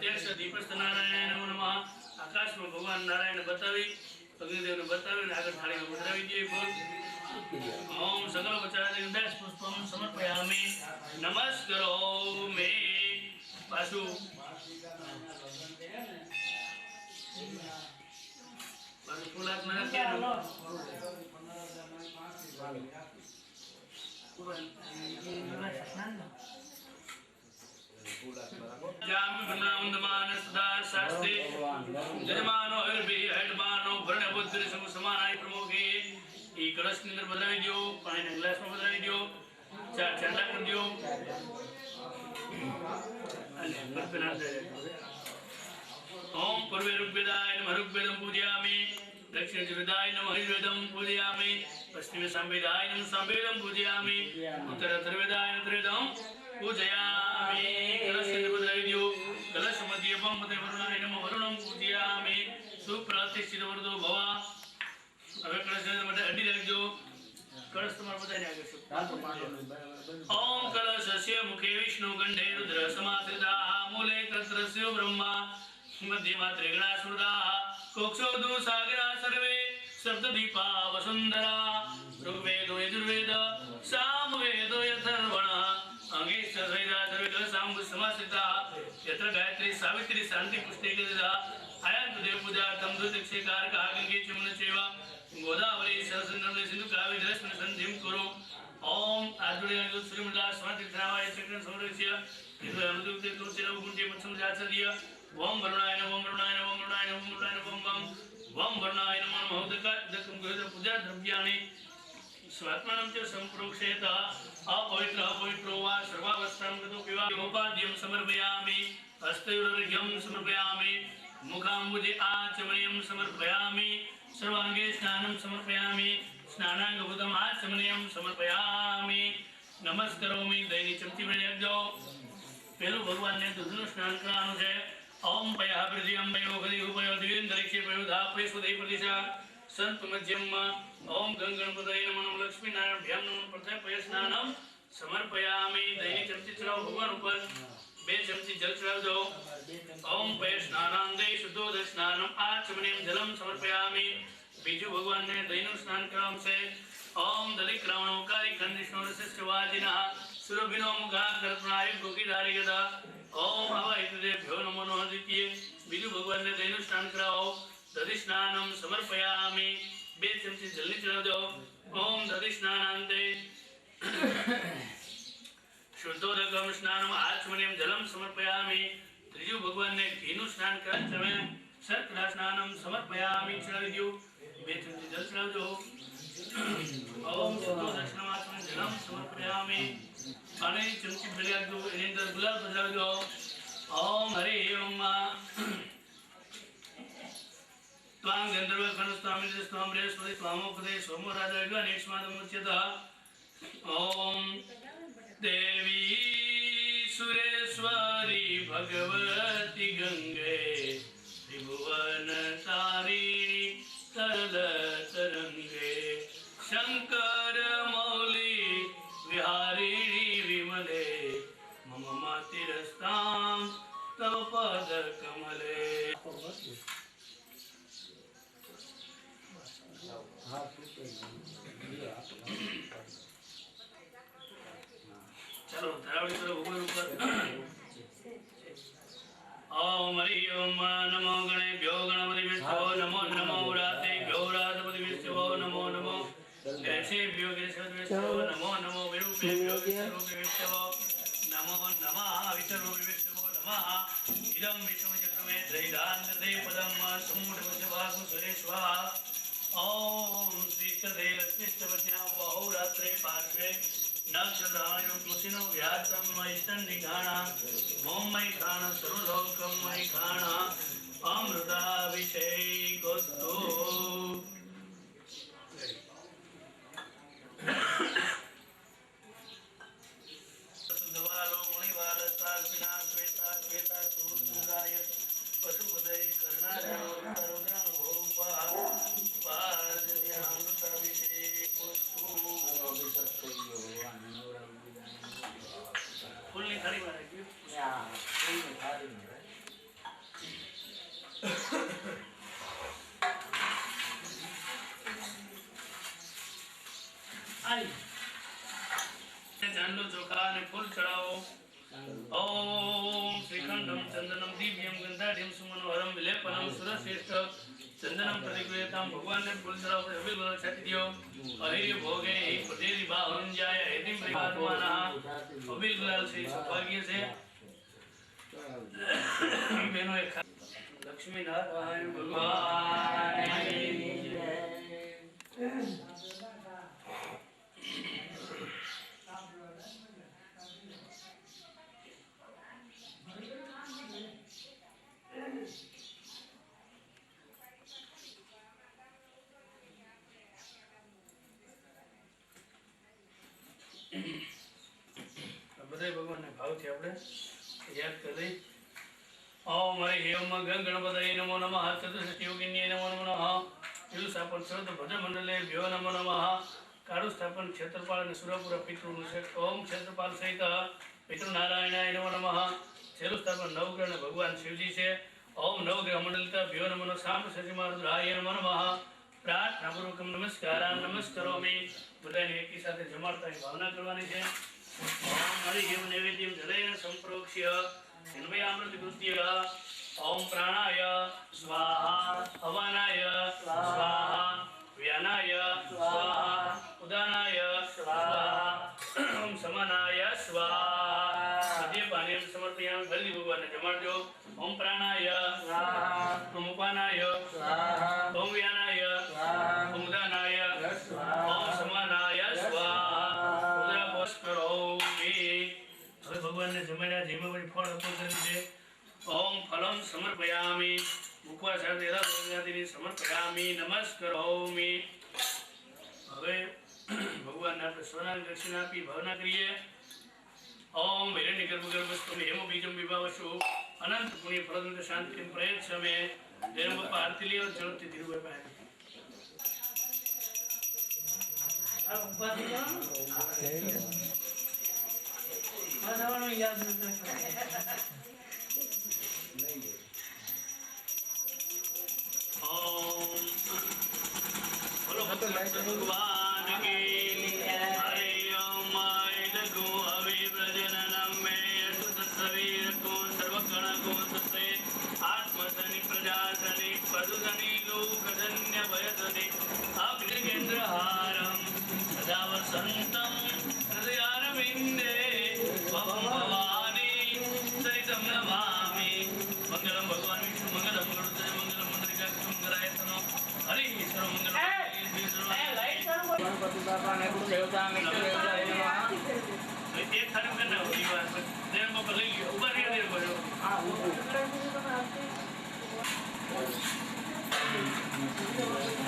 प्रत्यक्ष दीपस्थ नारायण नमो नमः आकाश में भगवान नारायण बतावी अग्निदेव ने बतावी आगे थाली में उतरावी दिए बोल ओम सकल उपचारादि दश पुष्पम समर्पयामि नमस्करोमि पासु फूलात में क्या जाम ब्रह्मणावंदमान सदा शास्त्रे जजमानो हरबी हटमानो भरण बुद्धि सम समानाय प्रमुखे ई कलश के अंदर बदलावी दियो पानी ने ग्लास में बदलावी दियो चार चांदा कर दियो अने बर्तन दे ओम पूर्वे ऋग्वेदाय नमः ऋग्वेदं पूजयामि दक्षिण यजुर्वेदाय नमः यजुर्वेदं पूजयामि पश्चिमे सामवेदाय नमः सामवेदं पूजयामि उत्तर अथर्ववेदाय अथर्ववेदं पूजयामि कलश के अंदर बदलावी दियो कलश मध्ये मते वरुणाय नमः वरुणं पूजयामि सुप्रतिष्ठित वरदो भव હવે કળશ માટે અડી રાખજો કળશ તમાર બધાને આગળ છે ઓમ કલશસ્ય મુખે વિષ્ણુ ગંધે રુદ્ર સમાશ્રિતા મૂલે તત્રસ્ય બ્રહ્મા મધ્યમાં ત્રિગણાસુરદા કોક્ષોદુ સાગરા સર્વે સપ્તદીપા વસુંધરા ऋग्वेदो यजुर्वेद सामवेदो यथर्वण अंगेश वेदा सर्वे साम समाश्रिता यत्र गायत्री सावित्री शांति पुष्टि गदा आयंत देव पूजा तम दुतिक्षे कारक गंगे चमुन सेवा गोदावरी सरस्वती सिंधु कावेरी जलस्मिन् सन्धिं कुरु ओम आजुड़े श्रीमदा स्वाति द्रावाय चक्र संरक्ष्य मधुते तुलसी गुंटे मत्सम जाचर्य ओम वरुणाय नमः ओम वरुणाय नमः ओम वरुणाय नमः ओम वरुणाय नमः ओम वरुणाय नमः महोदक दकं गृहद पूजा द्रव्याणि स्वात्मानं च संप्रोक्षेत अपवित्रो वा सर्वावस्थां गतो विवाहोपाद्यं समर्पयामि हस्तयोर्घ्यं समर्पयामि मुखाम्बुजे आचमनीयं समर्पयामि सर्वांगे स्नानं समर्पयामि स्नानांगभूतम् आचमनीयं समर्पयामि नमस्करोमि दैनिक चमची में जाओ पहले भगवान ने दूधनु स्नान करानो है ओम पयः प्रदियं पयो खदि उपयो दिवेंद्रक्षे पयो धापे सुदे प्रदिशा संत मध्यम ओम गंगणपतये नमः नमः लक्ष्मी नारायण भ्याम नमः प्रथम पय स्नानं समर्पयामि दैनिक चमची चढ़ाओ भगवान ऊपर बे चमची जल चढ़ाओ दो ओम पय स्नानांदे शुद्धोद स्नानम आचमनीयं जलम समर्पयामि बीजू भगवान ने दैनिक स्नान कराम से ओम दलिक्रावणोकारी खंडिष्णोरशिष्टवाजिनः सुरभिनो मुखा कर्पणाय गोकीधारी गदा ओम हवाहितदेभ्यो नमो नमः द्वितीय बीजू भगवान ने दैनिक स्नान कराओ दधि स्नानं समर्पयामि बे चमची जल्दी चढ़ा दो ओम दधि स्नानांते शुद्धोदकं स्नानम आचमनीयं जलम समर्पयामि त्रिजु भगवान ने घीनु स्नान करान चढ़े शर्करा स्नानं समर्पयामि चढ़ा दियो बे चमची जल चढ़ा दो ओम शुद्धोदकं जलम समर्पयामि पानी चमची बलिया दो इने अंदर गुलाल बजा दो ओम हरि ओम त्वां गंधर्व खनस्तामि स्वामरे स्वदे स्वामोपदे सोमो राजा विवानेश्मादमुच्यतः ओम देवी सुरेश्वरी भगवती गंगे त्रिभुवन तारिणी तरल तरंगे शंकर मौली विहारिणी विमले मम मातिरस्तां तव पद कमले चलो धरावड़ी करो भगवान ऊपर ओम हरि ओम नमो गणेभ्यो गणपति विष्णो नमो नमो रातेभ्यो रातपति विष्णो नमो नमो गणेशेभ्यो गणेशपति विष्णो नमो नमो विरूपेभ्यो विष्णुरूपे विष्णो नमो नमः विष्णुरूपे विष्णो नमः इदं विष्णुचक्रमे त्रैदान्तदे पदं सम्मूढवशभागु सुरेश्वा ओम श्रीष्ठदे लक्ष्मीष्टवज्ञा बहुरात्रे पार्श्वे नक्षत्राणि कुशिनो व्यातं मयिष्टं निघाणा ओम मयिखाण सर्वलोकं मयिखाण अमृताभिषेकोस्तु सुंदवालो मणिवालस्तार्पिणा श्वेता श्वेता चूर्चूराय पशुपदय कर्णायो करुणानुभोपा फूल नहीं थाली में रखियो या फूल में थाली में ચાંદો ચોખા અને ફૂલ ચડાવો. ઓમ શ્રીખંડમ ચંદનમ દિવ્યમ ગંધાઢ્યમ સુમનોહરમ વિલેપનમ સુરશ્રેષ્ઠ ચંદનમ પ્રતિગૃહ્યતામ ભગવાનને ફૂલ ચડાવો. અભિલ ગુલાલ છાતી દ્યો. અહિર્ય ભોગે પટેરી બાહુંજાય હેતિમ પરિવારમાના અભિલ ગુલાલ શ્રી સૌભાગ્ય છે. બેનો એક લક્ષ્મી નારાયણ ભગવાન બધા ભગવાનને ભાવથી આપણે યાદ કરી. ઓમ હરિ ઓમ ગણપતયે નમો નમઃ. ચતુર્ષષ્ઠી યોગિન્યે નમો નમઃ. પિતૃ સ્થાપન સર્વ ભદ્ર મંડલે ભ્યો નમો નમઃ. કાળુ સ્થાપન ક્ષેત્રપાલ અને સુરપુરા પિતૃનું છે. ઓમ ક્ષેત્રપાલ સહિત પિતૃ નારાયણાય નમો નમઃ. છેલ્લું સ્થાપન નવગ્રહ અને ભગવાન શિવજી છે. ઓમ નવગ્રહ મંડલિતા ભ્યો નમો નમઃ. સામ સચિમારુદ્રાય નમો નમઃ. પ્રાર્થનાપૂર્વક નમસ્કારાન નમસ્કરોમિ. બધાની એકી સાથે જમાડતાની ભાવના કરવાની છે. ઓમ હરિ નૈવેદ્યમ જલયેન સંપ્રોક્ષ્ય અમૃત કૃત્ય. ઓમ પ્રાણાય સ્વાહા અવાનાય સ્વાહા વ્યાનાય સ્વાહા ઉદાનાય સ્વાહા ઓમ સમાનાય સ્વાહા. મદ્યપાનીયમ સમર્પયામિ. ફરીથી ભગવાનને જમાડજો. ઓમ પ્રાણાય સ્વાહા ઓમ ઉપાનાય સ્વાહા ઓમ વ્યાનાય સ્વાહા ઓમ ઉદાનાય સ્વાહા ઓમ સમાનાય સ્વાહા. ઉદરાપોષ કરોમિ. હવે ભગવાનને જમાડ્યા જેમાં વળી ફળ અર્પણ કર્યું છે. ઓમ ફલમ સમર્પયામિ. મુકવા સાથે રાતિની સમર્પયામિ નમસ્કરોમિ. હવે ભગવાનને આપણે સોનાની દક્ષિણા આપી ભાવના કરીએ. ઓમ હિરણ્ય ગર્ભસ્તમે હેમો બીજમ વિભાવશુ અનંત પુણ્ય ફલદંત શાંતિ પ્રયચ્છમે. દેવ બાપા આરતી લેવો ઝડપથી ધીરુભાઈ પાસે. યાદ નથી. ઓમ બોલો ભગવાન કી હરે ઓમ લઘુ અવિ પ્રજનનમ મે સુતસવીર કો સર્વગણ કો સતે આત્મધનિ પ્રજાધનિ પદુધનિ લોકધન્ય ભયધનિ અગ્નિકેન્દ્રહારમ સદા વસંતમ હૃદયારવિંદે ભવાની સરિતમ નમામિ. મંગલમ ભગવાન વિષ્ણુ મંગલમ ગરુડધ્વજ મંગલમ મંગલિકા મંગલાયતનો હરિ સર્વમંગલ ગણપતિ બાપાને દેવતા મિત્ર દેવતા એક ખાલી કરને હોઈ વાત દેવ બાપા લઈ લ્યો. ઉભા રહી દેવ બોલો. હા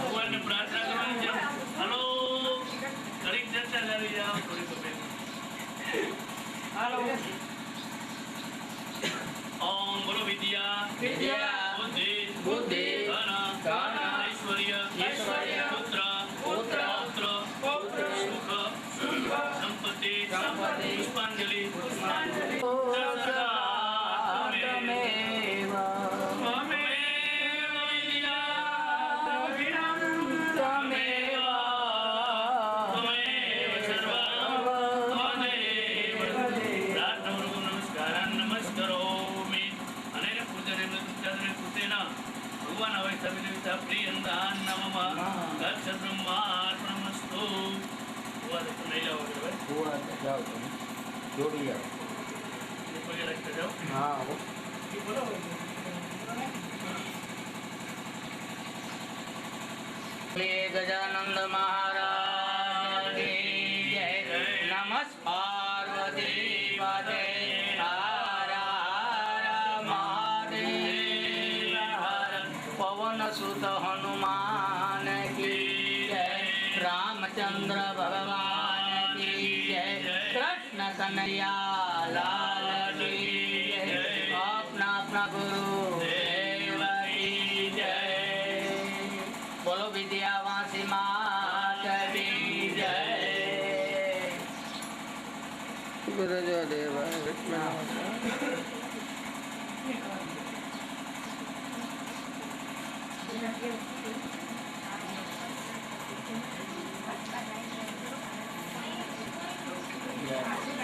ભગવાનને પ્રાર્થના કરવાની છે. હલો ઘડીક ચર્ચા કરી જાઓ થોડી તો બેન. હાલો ઓમ બોલો વિદ્યા વિદ્યા બુદ્ધિ બુદ્ધિ ધન ધન ઐશ્વર્ય ઐશ્વર્ય પુત્ર પુત્ર પૌત્ર સુખ સુખ સંપત્તિ સંપત્તિ પુષ્પાંજલિ પુષ્પાંજલિ ભગવાન હવે સવિતા પ્રિયંદાન નમઃ દક્ષ બ્રહ્માર્પણમસ્તુ. ભગવાન તો નહીં જાઓ હવે ભગવાન જાઓ તમે જોડી આવો પગે રાખતા જાઓ. હા બોલો ગજાનંદ મહારાજ કી જય. નમઃ પાર્વતી પતે सुत हनुमान की जय. रामचंद्र भगवान की जय. कृष्ण कन्हैया लाल की जय. अपना अपना गुरु देव की जय. बोलो विद्यावासी मात की जय. गुरुदेव देव Yeah.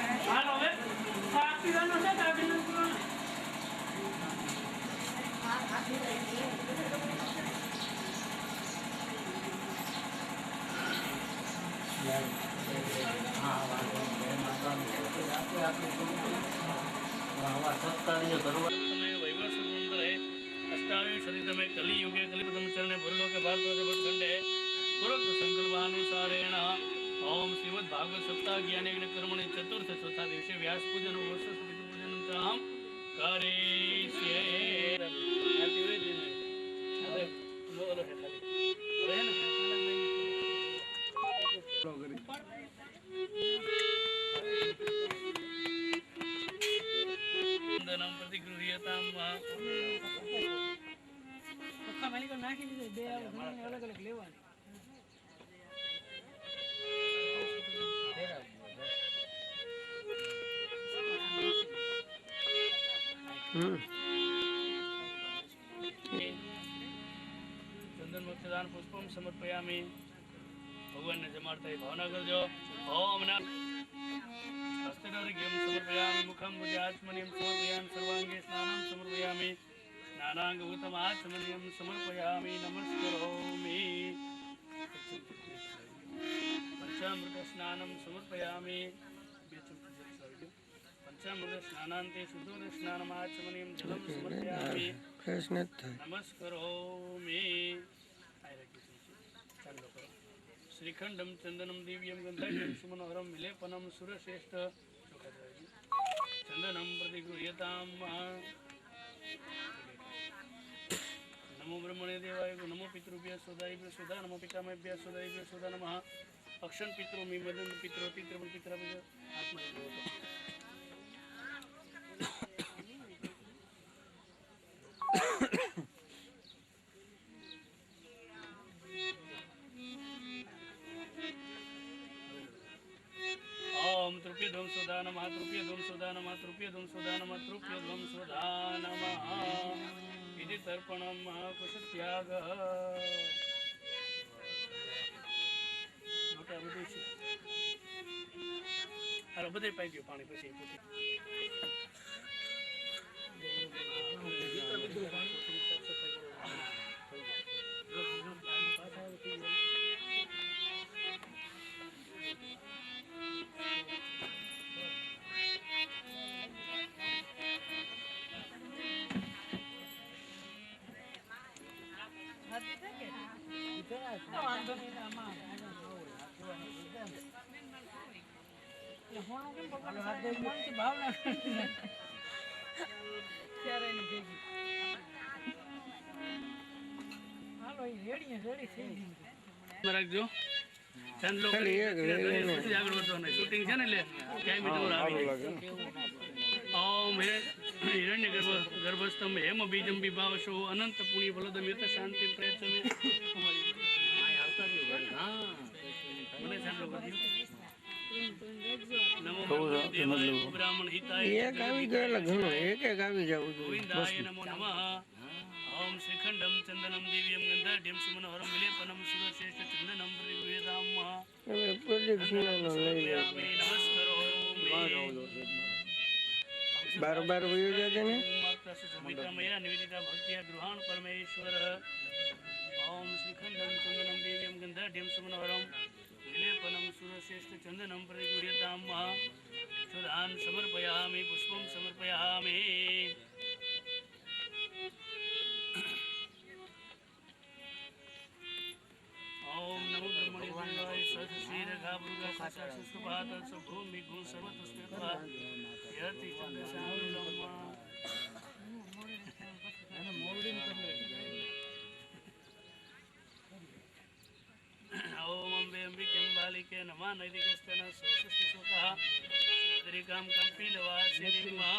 समय वैभव सुंदर है अष्टावी शरीरमे कलियुगे कलिपतम चरणे भूलोके भारतवर्षे पूर्वोक्त संकल्पानुसारेण ओम श्रीमद् भागवत सप्ताह ज्ञान यज्ञ कर्मणि चतुर्थ चौथा दिवसे व्यास पूजन वर्ष पितृ पूजन हम वंदनम प्रतिगृह्यताम नाखी दीजिए अलग अलग लेवानी चंदन मुक्तदान पुष्पम समर्पयामि भगवान ने जमाड़ता है भावना कर जो ओम नमः हस्तनार्घ्यं समर्पयामि मुखं भुजाचमनीं समर्पयामि सर्वांगे स्नानं समर्पयामि स्नानांग उत्तमाचमनीं समर्पयामि नमस्करोमि पंचामृत स्नानं समर्पयामि पंचामृत स्नानान्ते शुद्धोदक स्नानमाचमनीं जलं समर्पयामि नमस्करोमि श्रीखंडम चंदनम दिव्यम गंधर्वम सुमनोहरम विलेपनम सुरश्रेष्ठ चंदनम प्रतिगृह्यताम नमो ब्रह्मणे देवाय नमो पितृभ्य सोदायभ्य सोदा नमो पितामहेभ्य सोदायभ्य सोदा नमः अक्षन पितरो मी मदन पितरो पितृ पितृभ्य आत्मदेवता ओम तृप्यध्वं सोदा नमः तृप्यध्वं सोदा नमः तृप्यध्वं सोदा नमः तृप्यध्वं सोदा नमः इति तर्पणं कुशत्यागः मोटा બધું છે અરે બધે પાઈ ગયો પાણી પછી રાખજો શૂટિંગ છે ને એટલે ક્યાંય મીઠું આવી ઓમ हिरण्य गर्भस्थम हेम बीजम विभावशो अनंत पुण्य फलदम यत शांति प्रयत्न नमो ब्राह्मण हिताय एक આવી ગયેલા ઘણો એક એક આવી જાવું ગોવિંદાય नमो नमः ओम श्रीखंडम चंदनम दिव्यम गंधर्वम सुमनोहरम विलेपनम सुरश्रेष्ठ चंदनम प्रतिगृह्यताम बार बार वही जाते ने मया निवेदिता भक्तिया गृहाण परमेश्वर ओम श्रीखंडम चंदनम दिव्यम गंधर्वम सुमनोहरम विलेपनम सुरश्रेष्ठ चंदनम प्रतिगृह्यताम सुधान समर्पयामि पुष्पम समर्पयामि ओम नमो ब्रह्मणे देवाय सहस्रशीरघा भृगा सहस्रसुभात भूमि गुण सर्वतस्मित्वा यति चंद्रशानुलम्मा ओम अम्बे अंबिके बालिके नमः नैतिकस्तन सहस्रशोकः सुदरिकां कम्पीलवासिनीमा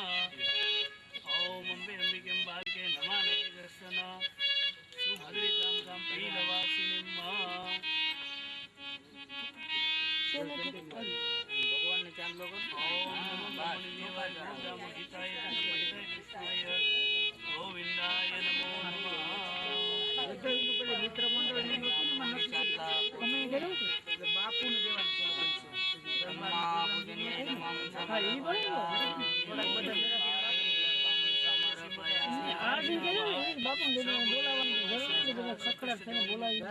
ओम अम्बे अंबिके बालिके नमः नैतिकस्तन सुभद्रिकां कम्पीलवासिनीमा भगवान ने चांद लोग ओम नमो देवाय नमो हिताय नमो हिताय कृष्णाय गोविंदाय नमो नमः मित्र मंडळ ने તમે કર્યું કે બાપુ ને દેવાનું છે બ્રહ્મા પૂજનીય તમામ હા ઈ બોલ્યો થોડા બધા આ બી કર્યું બાપુ ને દેવાનું બોલાવવાનું જરૂર છે બધા સખડા થઈને બોલાવી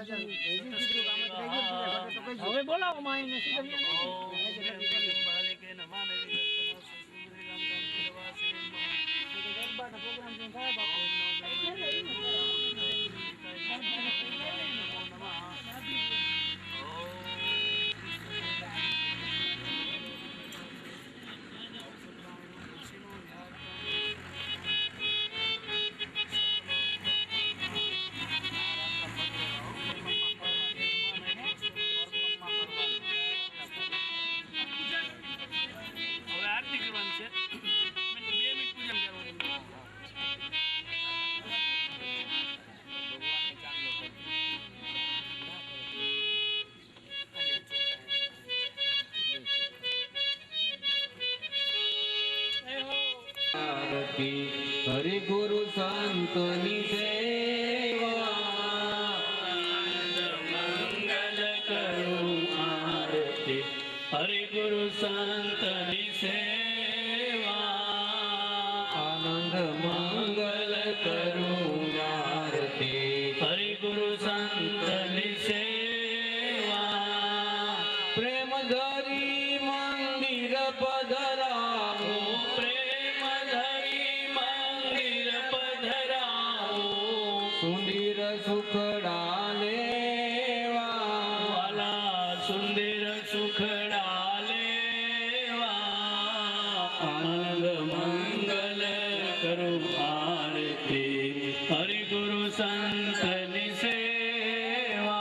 હવે બોલાવો માં એને સીધા બાલિકે નમાને વિગતનો સુસુદ્રિગમ કંકિલવાસિની हरि गुरु संतनी सेवा मंगल करूं आरती हरि गुरु संतनी सेवा आनंद मंगल करूं आरती हरि गुरु संतनी सेवा प्रेम धरी मंदिर पधरामो प्रेम धरी मंदिर पधराओ सुंदर सुखड़ा लेवा वाला सुंदर सुखड़ा लेवा आनंद मंगल करो आरती हरि गुरु संतनि सेवा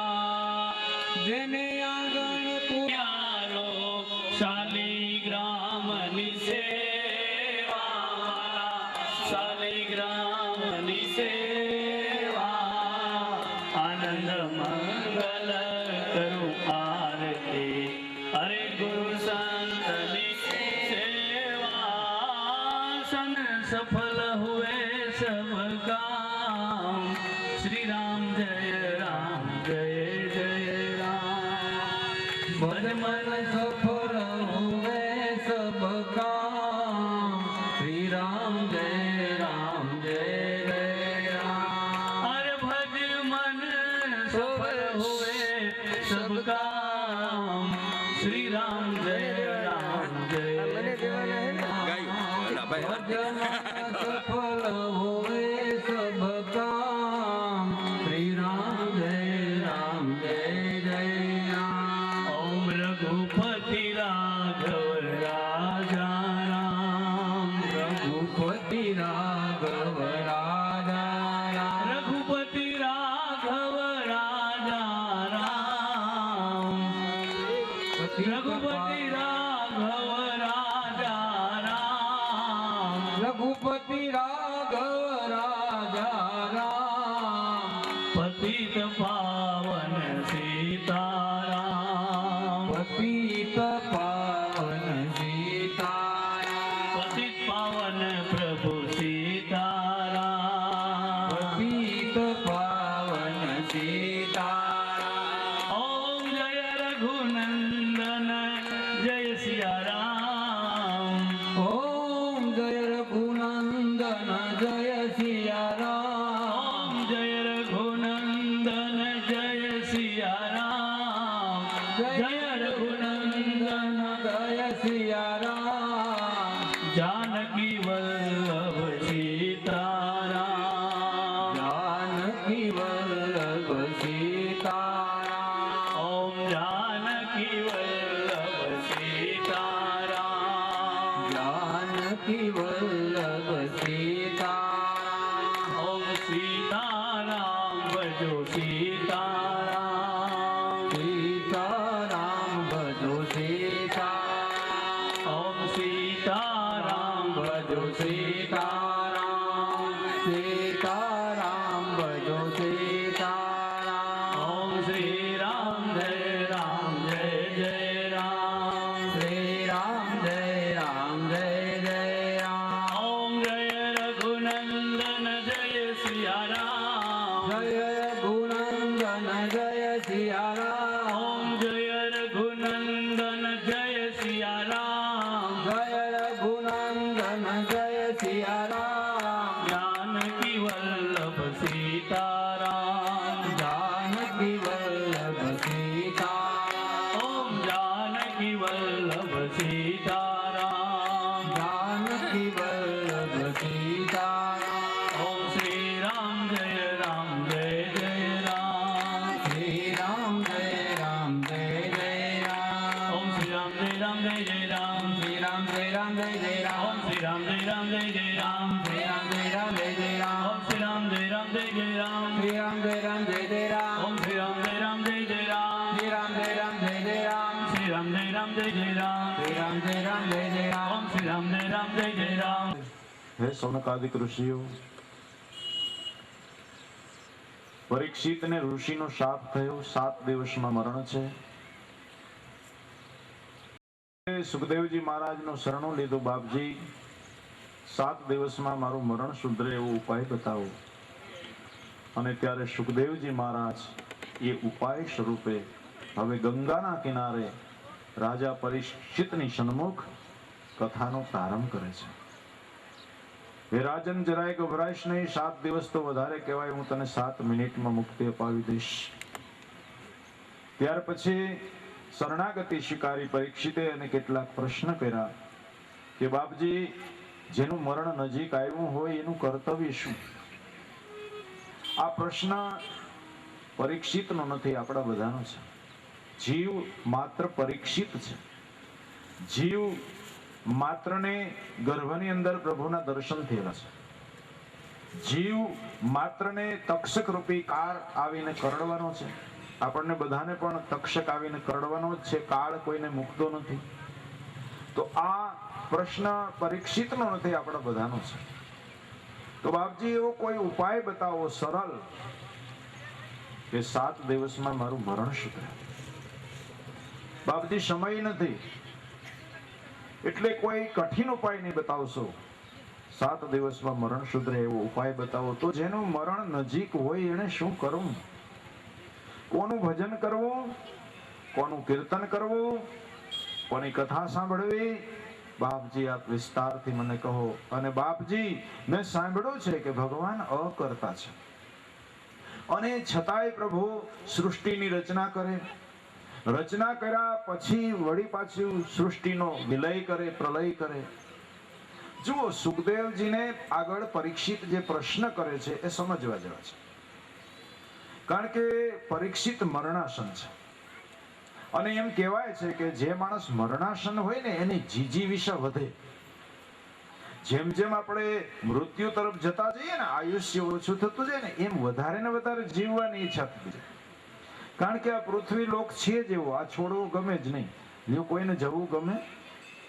जेने आंगण प्यारो शालिग्रामनि सेवा शालिग्रामनि सेवा आनंद मंगल करो आरती हरि गुरु संतनि सेवा सन सफल हुए सब काम श्री राम जय जय राम मन मन सफल हुए सब काम श्री राम जय राम हर भज मन सफल हुए सब काम श्री राम जय भजन सफल हुए सब काम श्री राम जय राम ओम रघुपति राघव राजा राम रघुपति राघव राजा राम रघुपति राघव राजा राम रघुपति राघव राजा राम रघुपति राघव राजा राम पतित पावन सीताराम पतित पावन सीताराम पतित पावन प्रभु सीताराम पतित पावन सीताराम ओम जय रघुनंदन जय सिया राम ओम जय रघुनंदन जय सिया राम ओम जय रघुनंदन जय सिया राम जय रघुनंदन जय सिया राम जानकी वल्लभ सीताराम जानकी वल्लभ सीताराम ओम जानकी वल्लभ सीताराम जानकी वल्लभ सीताराम ओम सीताराम भजो सीताराम सीताराम भजो सीताराम ओम सीताराम भजो सीताराम सीताराम भजो सीताराम ओम श्री राम जय जय राम श्री राम जय जय राम ओम जय रघुनंदन जय सिया राम जय रघुनंदन जय सिया राम ओम जय रघुनंदन जय सिया राम जय रघुनंदन जय सिया राम जानकी वल्लभ सीताराम जानकी वल्लभ सीताराम ओम जानकी वल्लभ सीताराम जानकी वल्लभ सीताराम જય રામ. શ્રી રામ જય રામ જય જય રામ. ઓમ શ્રી રામ જય રામ જય જય રામ. શ્રી રામ જય રામ જય જય રામ. શ્રી રામ જય રામ જય જય રામ. શ્રી રામ જય રામ જય જય રામ. ઓમ શ્રી રામ જય રામ જય જય રામ. હે સૌનકાદિક ઋષિઓ, પરીક્ષિતને ઋષિનો શાપ થયો, 7 દિવસમાં મરણ છે. સુખદેવજી મહારાજનું શરણું લીધું, બાપજી 7 દિવસમાં મારું મરણ સુધરે એવો ઉપાય બતાવો. અને ત્યારે સુખદેવજી મહારાજ એ ઉપાય સ્વરૂપે હવે ગંગાના કિનારે રાજા પરીક્ષિતની સન્મુખ કથાનો પ્રારંભ કરે છે. હે રાજન, જરાય ગભરાઈશ નહીં. 7 દિવસ તો વધારે કહેવાય, હું તને 7 મિનિટમાં મુક્તિ અપાવી દઈશ. ત્યાર પછી શરણાગતિ સ્વીકારી પરીક્ષિતે અને કેટલાક પ્રશ્ન કર્યા કે બાપજી, જેનું મરણ નજીક આવ્યું હોય એનું કર્તવ્ય શું? આ પ્રશ્ન પરીક્ષિતનો નથી, આપણા બધાનો છે. જીવ માત્ર પરીક્ષિત છે. જીવ માત્રને ગર્ભની અંદર પ્રભુના દર્શન થયેલા છે. જીવ માત્રને તક્ષક રૂપી કાળ આવીને કરડવાનો છે. આપણને બધાને પણ તક્ષક આવીને કરડવાનો જ છે. કાળ કોઈને મુકતો નથી. તો આ પ્રશ્ન પરીક્ષિતનો નથી, આપણા બધાનો છે. તો બાપજી, એવો કોઈ ઉપાય બતાવો સરળ કે 7 દિવસમાં મારું મરણ સુધરે. બાપજી, સમય નથી એટલે કોઈ કઠિન ઉપાય નહીં બતાવશો. 7 દિવસમાં મરણ સુધરે એવો ઉપાય બતાવો. તો જેનું મરણ નજીક હોય એને શું કરવું? કોનું ભજન કરવું? કોનું કીર્તન કરવું? કોની કથા સાંભળવી? બાપજી, આપ વિસ્તારથી મને કહો. અને બાપજી, મેં સાંભળ્યું છે કે ભગવાન અકર્તા છે અને છતાંય પ્રભુ સૃષ્ટિની રચના કરે, રચના કર્યા પછી વળી પાછું સૃષ્ટિનો વિલય કરે, પ્રલય કરે. જુઓ, સુખદેવજીને આગળ પરીક્ષિત જે પ્રશ્ન કરે છે એ સમજવા જેવા છે. કારણ કે પરીક્ષિત મરણાસન છે અને એમ કહેવાય છે કે જે માણસ મરણાસન હોય ને એની જીજીવિષા વધે. જેમ જેમ આપણે મૃત્યુ તરફ જતા જઈએ ને, આયુષ્ય ઓછું થતું જાય ને, એમ વધારે ને વધારે જીવવાની ઈચ્છા થતી જાય. કારણ કે આ પૃથ્વી લોક છે જેવો, આ છોડવો ગમે જ નહીં. લ્યો, કોઈને જવું ગમે?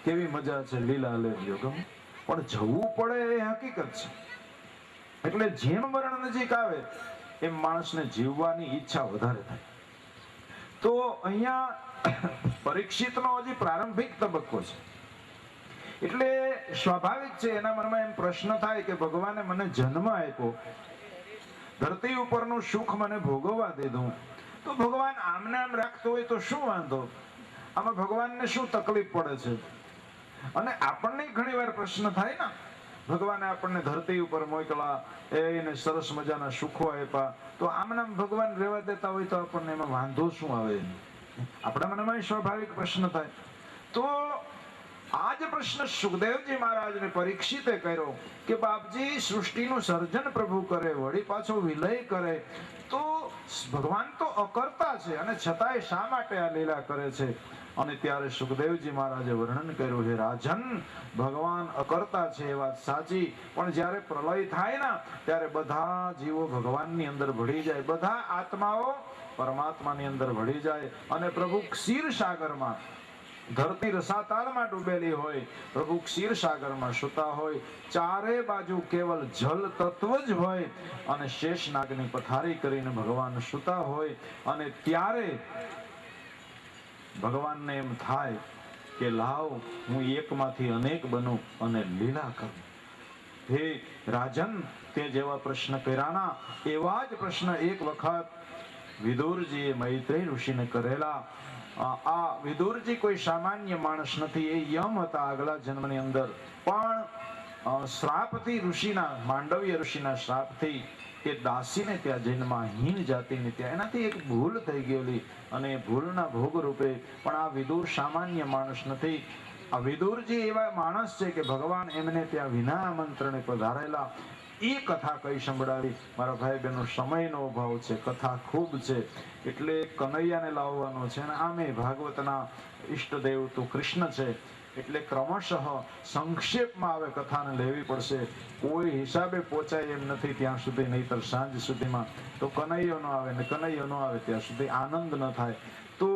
કેવી મજા છે, લીલા લ્યો ગમે, પણ જવું પડે એ હકીકત છે. એટલે જેમ મરણ નજીક આવે એમ માણસને જીવવાની ઈચ્છા વધારે થાય. તો અહીંયા પરીક્ષિતનો હજી પ્રારંભિક તબક્કો છે. એટલે સ્વાભાવિક છે એના મનમાં એમ પ્રશ્ન થાય કે ભગવાને મને જન્મ આપ્યો, ધરતી ઉપરનું સુખ મને ભોગવવા દીધું, તો ભગવાન આમને આમ રાખતો હોય તો શું વાંધો? આમાં ભગવાનને શું તકલીફ પડે છે? અને આપણને ઘણી વાર પ્રશ્ન થાય ને, ભગવાને આપણને ધરતી ઉપર મોકલા, એને સરસ મજાના સુખો આપ્યા, તો આમનામ ભગવાન રહેવા દેતા હોય તો આપણને એમાં વાંધો શું આવે? આપણા મનમાં સ્વાભાવિક પ્રશ્ન થાય. તો આ જ પ્રશ્ન સુખદેવજી મહારાજને પરીક્ષિતે કર્યો કે બાપજી, સૃષ્ટિનું સર્જન પ્રભુ કરે, વળી પાછો વિલય કરે, તો ભગવાન તો અકર્તા છે અને છતાંય શા માટે આ લીલા કરે છે? અને ત્યારે સુખદેવજી મહારાજે વર્ણન કર્યું, હે રાજન, ભગવાન અકર્તા છે એ વાત સાચી, પણ જ્યારે પ્રલય થાય ને ત્યારે બધા જીવો ભગવાનની અંદર ભળી જાય, બધા આત્માઓ પરમાત્માની અંદર ભળી જાય અને પ્રભુ ક્ષીરસાગરમાં, ધરતી રસાતાળમાં ડૂબેલી હોય, પ્રભુ ક્ષીરસાગરમાં સૂતા હોય, ચારે બાજુ કેવલ જલ તત્વ જ હોય અને શેષનાગની પથારી કરીને ભગવાન સૂતા હોય. અને ત્યારે ભગવાનને એમ થાય કે લાવ, હું એકમાંથી અનેક બનું અને લીલા કરું. હે રાજન, તે જેવા પ્રશ્ન કર્યાના એવા જ પ્રશ્ન એક વખત વિદુરજીએ મૈત્રેય ઋષિને કરેલા. આ વિદુરજી કોઈ સામાન્ય માણસ નથી, એ યમ હતા આગલા જન્મની અંદર. પણ શ્રાપથી ઋષિના, માંડવ્ય ઋષિના શ્રાપથી એ દાસીને ત્યાં જન્મા, હીન જાતિને ત્યાં, એનાથી એક ભૂલ થઈ ગયેલી અને ભૂલના ભોગ રૂપે. પણ આ વિદુર સામાન્ય માણસ નથી. આ વિદુરજી એવા માણસ છે કે ભગવાન એમને ત્યાં વિના આમંત્રણે પધારેલા. એ કથા કઈ સંભળાવી. મારા ભાઈ બહેનો, સમયનો અભાવ છે, કથા ખૂબ છે એટલે કનૈયાને લાવવાનો છે. અને આમે ભાગવતના ઈષ્ટદેવ તો કૃષ્ણ છે એટલે ક્રમશઃ સંક્ષેપમાં હવે કથાને લેવી પડશે. કોઈ હિસાબે પહોંચાય એમ નથી ત્યાં સુધી, નહીતર સાંજ સુધીમાં તો કનૈયો ન આવે ને કનૈયો ન આવે ત્યાં સુધી આનંદ ન થાય. તો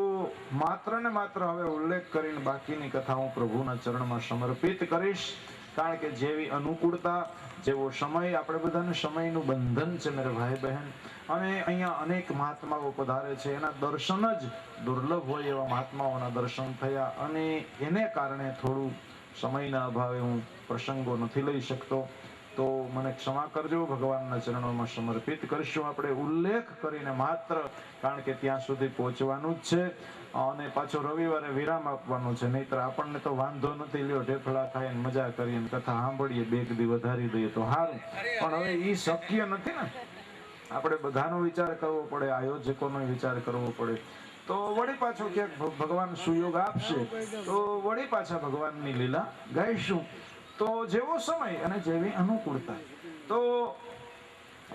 માત્ર ને માત્ર હવે ઉલ્લેખ કરીને બાકીની કથા હું પ્રભુના ચરણમાં સમર્પિત કરીશ. કારણ કે જેવી અનુકૂળતા, જેવો સમય, આપણે બધાને સમયનું બંધન છે મેરે ભાઈ બહેન. અને અહીંયા અનેક મહાત્માઓ પધારે છે, એના દર્શન જ દુર્લભ હોય એવા મહાત્માઓના દર્શન થયા, અને એને કારણે થોડું સમયના અભાવે હું પ્રસંગો નથી લઈ શકતો. તો મને ક્ષમા કરજો. ભગવાનના ચરણોમાં સમર્પિત કરીશું આપણે ઉલ્લેખ કરીને માત્ર, કારણ કે ત્યાં સુધી પહોંચવાનું જ છે અને પાછો રવિવારે વિરામ આપવાનો છે. નહીતર આપણને તો વાંધો નથી, લ્યો ઢેફળા ખાઈને મજા કરીને કથા સાંભળીએ, બે દી વધારી દઈએ તો સારું. પણ હવે એ શક્ય નથી ને. આપણે બધાનો વિચાર કરવો પડે, આયોજકોનો વિચાર કરવો પડે. તો વળી પાછો ક્યાંક ભગવાન સુયોગ આપશે તો વળી પાછા ભગવાનની લીલા ગાઈશું. તો જેવો સમય અને જેવી અનુકૂળતા. તો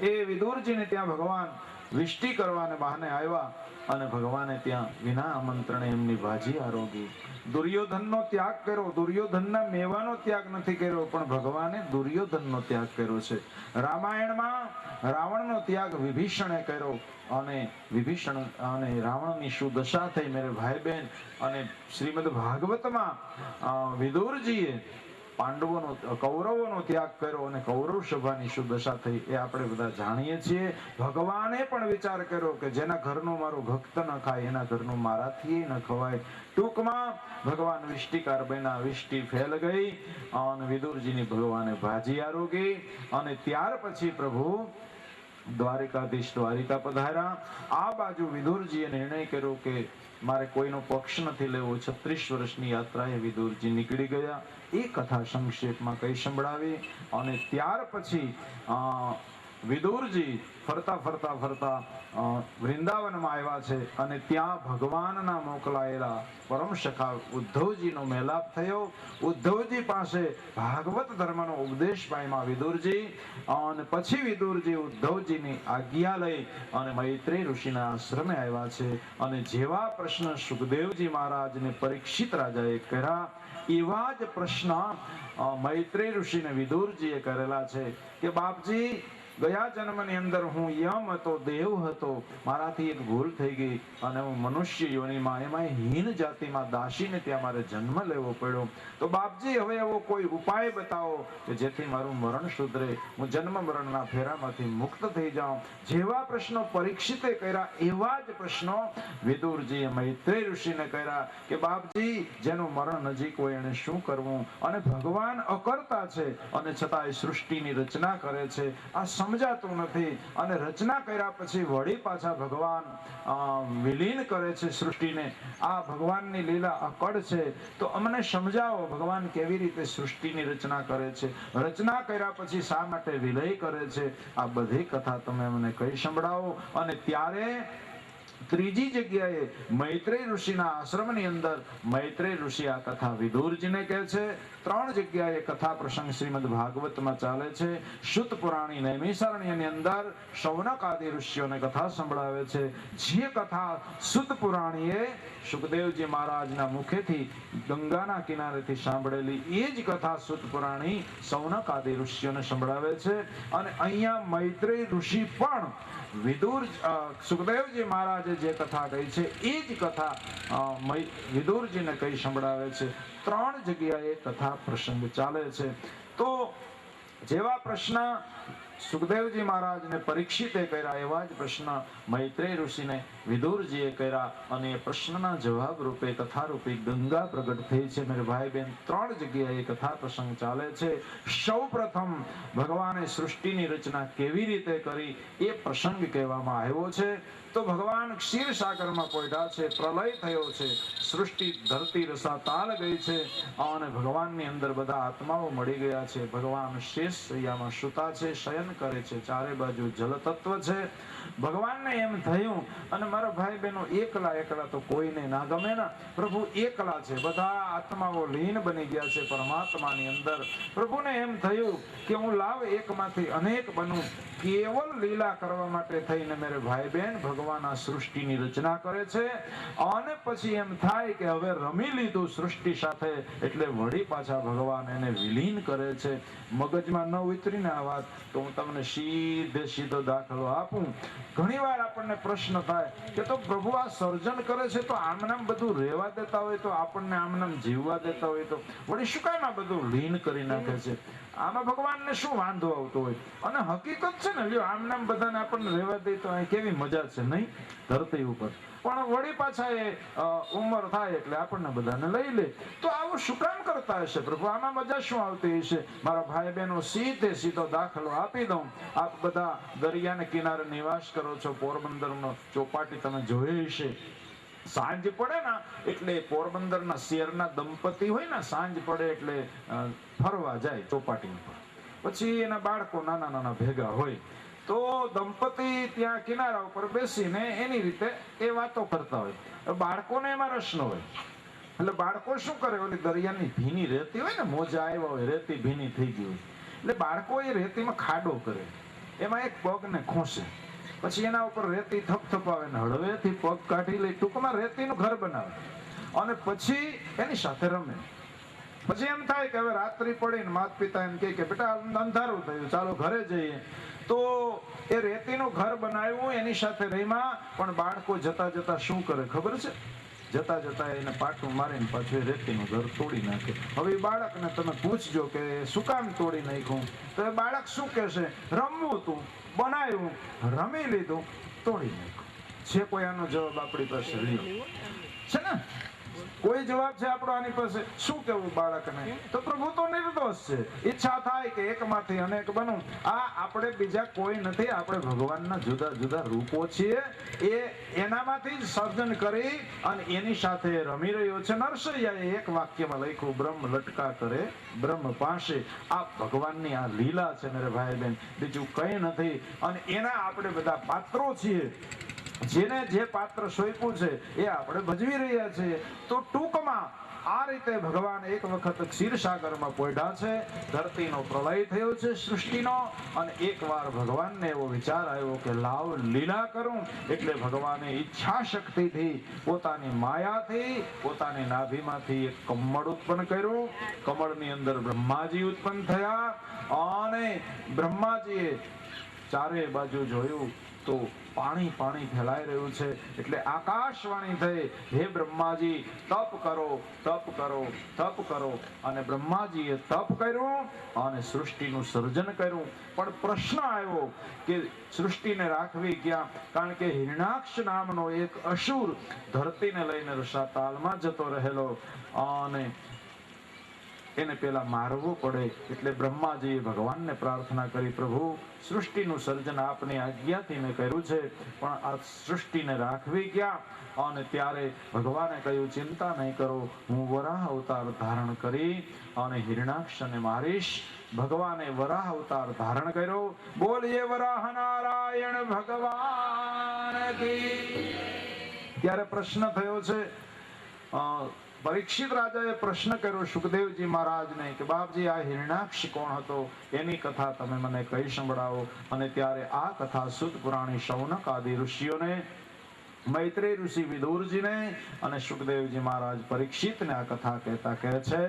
એ વિદુરજીને ત્યાં ભગવાન વિષ્ટિ કરવાને બહાને આવ્યા અને ભગવાને ત્યાં વિના આમંત્રણે એમની ભાજી આરોગી. દુર્યોધનનો ત્યાગ કર્યો. દુર્યોધનના મેવાનો ત્યાગ નથી કર્યો, પણ ભગવાને દુર્યોધનનો ત્યાગ કર્યો છે. રામાયણમાં રાવણનો ત્યાગ વિભીષણે કર્યો, અને વિભીષણ અને રાવણની શું દશા થઈ મેરે ભાઈ બહેન. અને શ્રીમદ ભાગવતમાં વિદુરજીએ પાંડવોનો કૌરવોનો ત્યાગ કર્યો અને કૌરવ સભાની શું દશા થઈ એ આપણે બધા જાણીએ છીએ. ભગવાને પણ વિચાર કર્યો કે જેના ઘરનો મારો ભક્ત ન ખાય એના ઘરનું મારાથી ન ખવાય. ટૂંકમાં ભગવાન વિષ્ટિકાર બન્યા, વિષ્ટિ ફેલ ગઈ અને વિદુરજીની ભગવાને ભાજી આરોગી. અને ત્યાર પછી પ્રભુ દ્વારિકાધીશ દ્વારિકા પધાર્યા. આ બાજુ વિદુરજીએ નિર્ણય કર્યો કે મારે કોઈનો પક્ષ નથી લેવો. 36 વર્ષની યાત્રાએ વિદુરજી નીકળી ગયા. એ કથા સંક્ષેપમાં કઈ સંભળાવી. અને ત્યાર પછી વિદુરજી ફરતા ફરતા ફરતા વૃંદાવનમાં આવ્યા છે, અને ત્યાં ભગવાનના મોકલાયેલા પરમ સખા ઉદ્ધવજીનો મેલાપ થયો. ઉદ્ધવજી પાસે ભાગવત ધર્મનો ઉપદેશ પામ્યા વિદુરજી. અને પછી વિદુરજી ઉદ્ધવજીની આજ્ઞા લઈ અને મૈત્રેય ઋષિના આશ્રમે આવ્યા છે. અને જેવા પ્રશ્ન સુખદેવજી મહારાજને પરીક્ષિત રાજાએ કર્યા, એવા જ પ્રશ્ન મૈત્રેય ઋષિને વિદુરજીએ કરેલા છે કે બાપજી, ગયા જન્મની અંદર હું યમ હતો, દેવ હતો, મારાથી એક ભૂલ થઈ ગઈ અને હું મનુષ્ય યોનિમાં, એમાં હીન જાતિમાં દાસીને ત્યાં મારે જન્મ લેવો પડ્યો. તો બાપજી હવે એવો કોઈ ઉપાય બતાવો કે જેથી મારું મરણ સુધરે, હું જન્મ મરણના ફેરામાંથી મુક્ત થઈ જાઉં. જેવા પ્રશ્નો પરીક્ષિતે કર્યા એવા જ પ્રશ્નો વિદુરજીએ મૈત્રેય ઋષિને કર્યા કે બાપજી, જેનું મરણ નજીક હોય એને શું કરવું? અને ભગવાન અકર્તા છે અને છતાંય સૃષ્ટિની રચના કરે છે. આ સમજાતું નથી. અને રચના કર્યા પછી વળી પાછા ભગવાન વિલીન કરે છે સૃષ્ટિને. આ ભગવાનની લીલા અકડ છે. તો અમને સમજાવો ભગવાન કેવી રીતે સૃષ્ટિની રચના કરે છે, રચના કર્યા પછી શા માટે વિલય કરે છે? આ બધી કથા તમે અમને કહી સંભળાવો. અને ત્યારે ત્રીજી જગ્યાએ મૈત્રેય ઋષિના આશ્રમની અંદર મૈત્રેય ઋષિ આ કથા વિદુરજીને કહે છે. 3 જગ્યાએ કથા પ્રસંગ શ્રીમદ ભાગવતમાં ચાલે છે. શુત પુરાણી નૈમિષારણ્યની અંદર શૌનક આદિ ઋષિઓને કથા સંભળાવે છે. જે કથા શુત પુરાણીએ સુખદેવજી મહારાજના મુખેથી ગંગાના કિનારેથી સાંભળેલી, એ જ કથા શુત પુરાણી શૌનક આદિ ઋષિઓને સંભળાવે છે. અને અહીંયા મૈત્રેય ઋષિ પણ સુખદેવજી મહારાજે જે કથા કહી છે એ જ કથા વિદુરજીને કહી સંભળાવે છે. 3 જગ્યાએ કથા પ્રસંગ ચાલે છે. તો જેવા પ્રશ્ન સુખદેવજી મહારાજને પરીક્ષિતે કર્યા એવા જ પ્રશ્ન મૈત્રેય ઋષિને વિદુરજીએ કર્યા. અને એ પ્રશ્નના જવાબ રૂપે કથા રૂપી ગંગા પ્રગટ થઈ છે. મેરે ભાઈ બહેન, 3 જગ્યાએ કથા પ્રસંગ ચાલે છે. સૌ પ્રથમ ભગવાને સૃષ્ટિની રચના કેવી રીતે કરી એ પ્રસંગ કહેવામાં આવ્યો છે. તો ભગવાન ક્ષીરસાગરમાં પહોંચ્યા છે, પ્રલય થયો છે, સૃષ્ટિ ધરતી રસાતાલ ગઈ છે અને ભગવાનની અંદર બધા આત્માઓ મળી ગયા છે. ભગવાન શેષ શૈયામાં સૂતા છે, શયન કરે છે, ચારે બાજુ જલ તત્વ છે. ભગવાનને એમ થયું, અને મારા ભાઈ બહેનો, એકલા તો કોઈને ના ગમે ને. પ્રભુ એકલા છે, બધા આત્માઓ લીન બની ગયા છે પરમાત્માની અંદર. પ્રભુને એમ થયું કે હું લાવ એકમાંથી અનેક બનું. કેવલ લીલા કરવા માટે થઈને મેરે ભાઈ બહેન ભગવાન આ સૃષ્ટિની રચના કરે છે અને પછી એમ થાય કે હવે રમી લીધું સૃષ્ટિ સાથે એટલે વળી પાછા ભગવાન એને વિલીન કરે છે. મગજમાં ન ઉતરીને આ વાત તો હું તમને સીધો દાખલો આપું. ઘણીવાર આપણને પ્રશ્ન થાય કે તો પ્રભુ આ સર્જન કરે છે તો આમનામ બધું રહેવા દેતા હોય તો આપણને આમનામ જીવવા દેતા હોય તો વળી શું કામ આ બધું લીન કરી નાખે છે? આમાં ભગવાનને શું વાંધો આવતો હોય? અને હકીકત છે ને, લ્યો આમનામ બધાને આપણને રહેવા દે તો અહીં કેવી મજા છે નહીં ધરતી ઉપર. પણ વળી પાછા એ ઉંમર થાય એટલે આપણને બધાને લઈ લે. તો આવું શું કામ કરતા હશે પ્રભુ? આમાં મજા શું આવતી હશે? મારા ભાઈ બહેનો સીધો દાખલો આપી દઉં. આપ બધા દરિયાને કિનારે નિવાસ કરો છો. પોરબંદરનો ચોપાટી તમે જોઈ હશે. સાંજ પડે ને એટલે પોરબંદરના શેરના દંપતી હોય ને, સાંજ પડે એટલે ફરવા જાય ચોપાટી ઉપર. પછી એના બાળકો નાના ભેગા હોય તો દંપતી ત્યાં કિનારા ઉપર બેસીને એની રીતે એ વાતો કરતા હોય. બાળકોને એમાં રસ ન હોય એટલે બાળકો શું કરે, ઓલી દરિયાની ભીની રેતી હોય ને, મોજા આવ્યા હોય, રેતી ભીની થઈ ગઈ હોય એટલે બાળકો એ રેતીમાં ખાડો કરે, એમાં એક પગને ખોસે, પછી એના ઉપર રેતી થપથપાવે ને હળવેથી પગ કાઢી લઈ, ટૂંકમાં રેતીનું ઘર બનાવે અને પછી એની સાથે રમે. પછી એમ થાય કે હવે રાત્રિ પડીને માતા પિતા એમ કે બેટા અંધારું થયું, ચાલો ઘરે જઈએ. તો એ રેતીનું ઘર બનાવ્યું, એની સાથે રમ્યા. પણ બાળકો જતા જતા શું કરે ખબર છે? જતા જતા એને પાટું મારીને પાછું રેતીનું ઘર તોડી નાખે. હવે એ બાળકને તમે પૂછજો કે શું કામ તોડી નાખ્યું, તો એ બાળક શું કહેશે? રમવું તું, બનાવ્યું, રમી લીધું, તોડી નાખ્યું. છે કોઈ આનો જવાબ આપણી પાસે? લ્યો છે ને? કોઈ જવાબ છે આપણો આની પાસે? શું કેવું બાળકને? તો પ્રભુ તો નિર્દોષ છે. ઈચ્છા થાય કે એકમાંથી અનેક બનું. આ આપણે બીજા કોઈ નથી, આપણે ભગવાનના જુદા જુદા રૂપો છીએ. એ એનામાંથી જ સર્જન કરી અને એની સાથે રમી રહ્યો છે. નરસૈયાએ એક વાક્યમાં લખ્યું, બ્રહ્મ લટકા કરે બ્રહ્મ પાસે. આ ભગવાનની આ લીલા છે મેરે ભાઈ બહેન, બીજું કઈ નથી. અને એના આપણે બધા પાત્રો છીએ. જેને જે પાત્ર સોંપ્યું છે એ આપણે ભજવી રહ્યા છીએ. તો ટૂંકમાં આ રીતે ભગવાન એક વખત ક્ષીરસાગરમાં પોઢ્યા છે. ધરતીનો પ્રલય થયો છે સૃષ્ટિનો, અને એકવાર ભગવાનને એવો વિચાર આવ્યો કે લાવ લીલા કરું. એટલે ભગવાને ઈચ્છા શક્તિથી, પોતાની માયાથી, પોતાની નાભીમાંથી એક કમળ ઉત્પન્ન કર્યું. કમળની અંદર બ્રહ્માજી ઉત્પન્ન થયા અને બ્રહ્માજીએ ચારે બાજુ જોયું તો પાણી ફેલાઈ રહ્યું છે. એટલે આકાશવાણી થઈ, હે બ્રહ્માજી તપ કરો, તપ કરો, તપ કરો. અને બ્રહ્માજીએ તપ કર્યું અને સૃષ્ટિનું સર્જન કર્યું. પણ પ્રશ્ન આવ્યો કે સૃષ્ટિને રાખવી ક્યાં? કારણ કે હિરણાક્ષ નામનો એક અસુર ધરતીને લઈને રસાતાલમાં જતો રહેલો અને એને પેલા મારવો પડે. એટલે બ્રહ્માજીએ ભગવાનને પ્રાર્થના કરી, પ્રભુ સૃષ્ટિનું સર્જન આપની આજ્ઞાથી મેં કર્યું છે, પણ આ સૃષ્ટિને રાખવી ક્યાં? અને ત્યારે ભગવાને કહ્યું, ચિંતા નહીં કરો, હું વરાહ અવતાર ધારણ કરી અને હિરણાક્ષને મારીશ. ભગવાને વરાહ અવતાર ધારણ કર્યો. બોલીએ વરાહ નારાયણ ભગવાન કી. ત્યારે પ્રશ્ન થયો છે, પરીક્ષિત રાજાએ પ્રશ્ન કર્યો સુખદેવજી મહારાજને કે બાપજી આ હિરણાક્ષ કોણ હતો? એની કથા તમે મને કહી સંભળાવો. અને ત્યારે આ કથા સુત પુરાણી શૌનક આદિ ઋષિઓને, મૈત્રેય ઋષિ વિદુરજીને અને સુખદેવજી મહારાજ પરીક્ષિતને આ કથા કહેતા કહે છે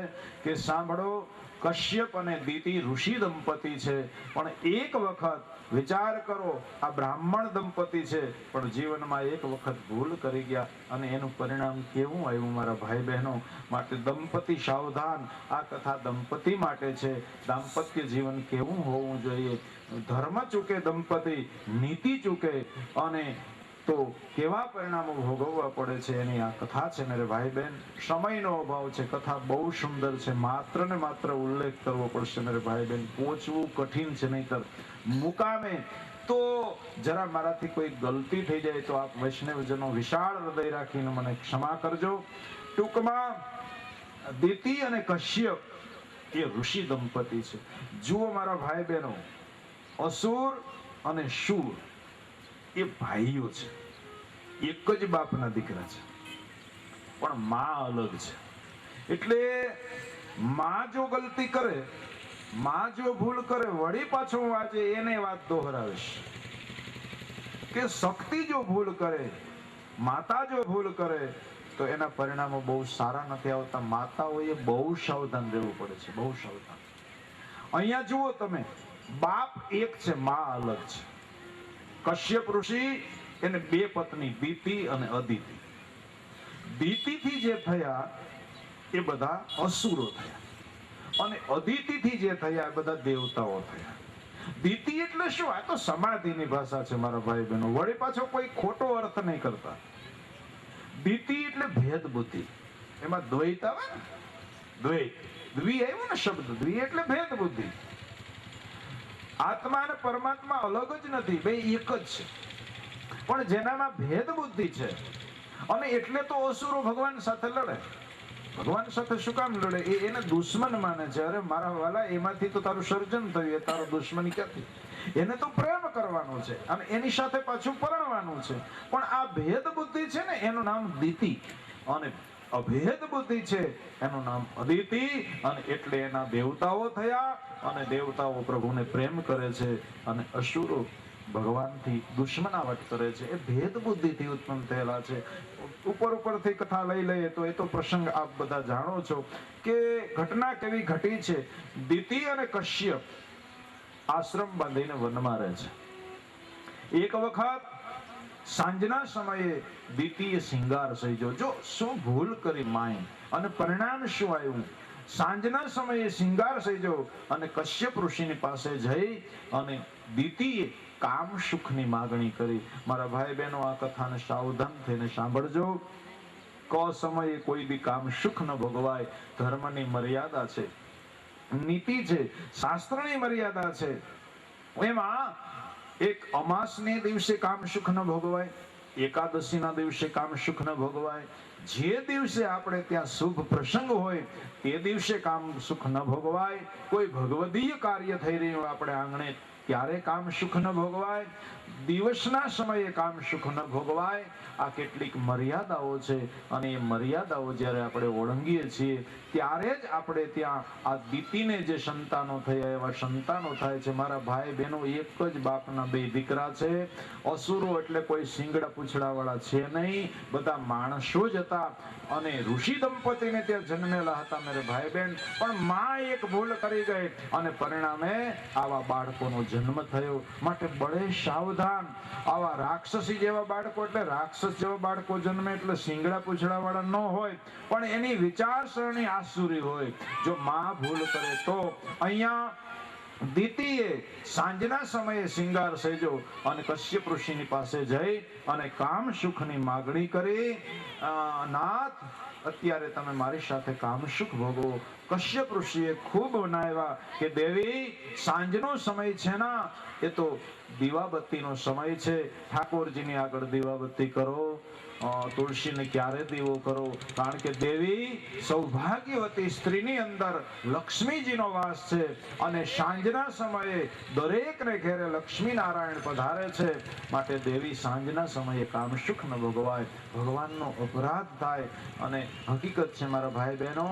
કે સાંભળો, કશ્યપ અને દિતિ ઋષિ દંપતી છે, પણ એક વખત વિચાર કરો, આ બ્રાહ્મણ દંપતી છે પણ જીવનમાં એક વખત ભૂલ કરી ગયા અને એનું પરિણામ કેવું આવ્યું મારા ભાઈ બહેનો? માટે દંપતી સાવધાન. આ કથા દંપતી માટે છે. દાંપત્ય જીવન કેવું હોવું જોઈએ? ધર્મ ચૂકે દંપતી, નીતિ ચૂકે અને તો કેવા પરિણામો ભોગવવા પડે છે, એની આ કથા છે મેરે ભાઈ બહેન. સમયનો અભાવ છે, કથા બહુ સુંદર છે, માત્ર ને માત્ર ઉલ્લેખ કરવો પડશે મેરે ભાઈ બહેન. પહોંચવું કઠિન છે, નહીતર મુકામે તો જરા મારાથી કોઈ ગલતી થઈ જાય તો આપ વૈષ્ણવજનો વિશાળ હૃદય રાખીને મને ક્ષમા કરજો. ટૂંકમાં દિતિ અને કશ્યપ એ ઋષિ દંપતી છે. જુઓ મારા ભાઈ બહેનો, અસુર અને શૂર એ ભાઈઓ છે, એક જ બાપના દીકરા છે, પણ માં અલગ છે. એટલે માં જો ગલતી કરે માં જો ભૂલ કરે વળી પાછો વાંચે એને વાત દોહરાવીશ કે શક્તિ જો ભૂલ કરે, માતા જો ભૂલ કરે તો એના પરિણામો બહુ સારા નથી આવતા. માતાઓએ બહુ સાવધાન રહેવું પડે છે, બહુ સાવધાન. અહીંયા જુઓ તમે, બાપ એક છે, માં અલગ છે. કશ્યપ ઋષિ એને બે પત્ની દિતિ અને અદિતિ. દિતિથી જે થયા એ બધા અસુરો થયા અને અદિતિથી જે થયા એ બધા દેવતાઓ થયા. દિતિ એટલે શું? આ તો સમાધિની ભાષા છે મારા ભાઈ બહેનો, વળી પાછો કોઈ ખોટો અર્થ નહીં કરતા. દિતિ એટલે ભેદ બુદ્ધિ. એમાં દ્વૈત આવે ને, દ્વૈત, દ્વિ આવ્યો ને શબ્દ, દ્વિ એટલે ભેદ બુદ્ધિ. આત્મા અને પરમાત્મા અલગ જ નથી, બે એક જ છે. પણ જેનામાં ભેદ બુદ્ધિ છે અને એટલે તો અસુરો ભગવાન સાથે લડે. ભગવાન સાથે શું કામ લડે? એને દુશ્મન માને છે. અરે મારા વાલા, એમાંથી તો તારું સર્જન થયું, એ તારો દુશ્મની ક્યાંથી? એને તો પ્રેમ કરવાનો છે અને એની સાથે પાછું પરણવાનું છે. પણ આ ભેદ બુદ્ધિ છે ને, એનું નામ દિતિ, અને અભેદ બુદ્ધિ છે એનું નામ અદિતિ. અને એટલે એના દેવતાઓ થયા અને દેવતાઓ પ્રભુને પ્રેમ કરે છે અને અસુરો ભગવાનથી દુશ્મનાવટ કરે છે. એ ભેદ બુદ્ધિથી ઉત્પન્ન થયેલા છે. ઉપરથી કથા લઈ લઈએ તો એ તો પ્રસંગ આપ બધા જાણો છો કે ઘટના કેવી ઘટી છે. દિતિ અને કશ્યપ આશ્રમ બાંધીને વનમાં રહે છે. એક વખત સાંજના સમયે દિતિએ શિંગાર સર્જ્યો. જો શું ભૂલ કરી માએ, અને પરિણામ શું આવ્યું? સાંજના સમયે શિંગાર સર્જ્યો અને કશ્યપ ઋષિની પાસે જઈ અને દિતિએ કામ સુખની માગણી કરી. મારા ભાઈ બહેનો, આ કથાને સાવધાન થઈને સાંભળજો. ક સમયે કોઈ બી કામ સુખ ન ભોગવાય. ધર્મની મર્યાદા છે, નીતિ છે, શાસ્ત્રની મર્યાદા છે. એમાં એક અમાસને દિવસે કામ સુખ ન ભોગવાય, એકાદશીના દિવસે કામ સુખ ન ભોગવાય. જે દિવસે આપણે ત્યાં શુભ પ્રસંગ હોય તે દિવસે કામ સુખ ન ભોગવાય. કોઈ ભગવદીય કાર્ય થઈ રહ્યું આપણે આંગણે ત્યારે કામ સુખ ન ભોગવાય. દિવસના સમયે કામ સુખ ન ભોગવાય. આ કેટલીક મર્યાદાઓ છે અને એ મર્યાદાઓ જ્યારે આપણે ઓળંગીએ છીએ ત્યારે જ આપણે ત્યાં આ દિતિને જે સંતાનો થયા એવા સંતાનો થાય છે. મારા ભાઈ બહેનો, એક જ બાપના બે દીકરા છે. અસુરો એટલે કોઈ શિંગડા પૂંછડા વાળા છે નહીં, બધા માણસો જ હતા અને ઋષિ દંપતીને ત્યાં જન્મેલા હતા મેરે ભાઈ બહેન. પણ માં એક ભૂલ કરી ગઈ અને પરિણામે આવા બાળકોનો જન્મ થયો. માટે બળે સાવધાન. આવા રાક્ષસી જેવા બાળકો, એટલે રાક્ષસ જેવા બાળકો જન્મે એટલે શિંગડા પૂંછડા વાળા ન હોય પણ એની વિચારસરણી આસુરી હોય. જો માં ભૂલ કરે તો અહીંયા દિતિએ સાંજના સમયે શિંગાર સર્જ્યો અને કશ્યપ ઋષિની પાસે જઈ અને કામ સુખની માગણી કરી. નાથ, અત્યારે તમે મારી સાથે કામ સુખ ભોગવો. કશ્યપ ઋષિએ ખૂબ બનાવ્યા કે દેવી, સાંજનો સમય છે ના, એ તો દીવાબત્તીનો સમય છે. ઠાકોરજીની આગળ દીવાબત્તી કરો. તુલસીને ક્યારે દીવો કરો? કારણ કે દેવી સૌભાગ્યવતી સ્ત્રીની અંદર લક્ષ્મીજીનો વાસ છે અને સાંજના સમયે દરેકને ઘેરે લક્ષ્મી નારાયણ પધારે છે. માટે દેવી, સાંજના સમયે કામ સુખ ન ભોગવાય, ભગવાનનો અપરાધ થાય. અને હકીકત છે મારા ભાઈ બહેનો,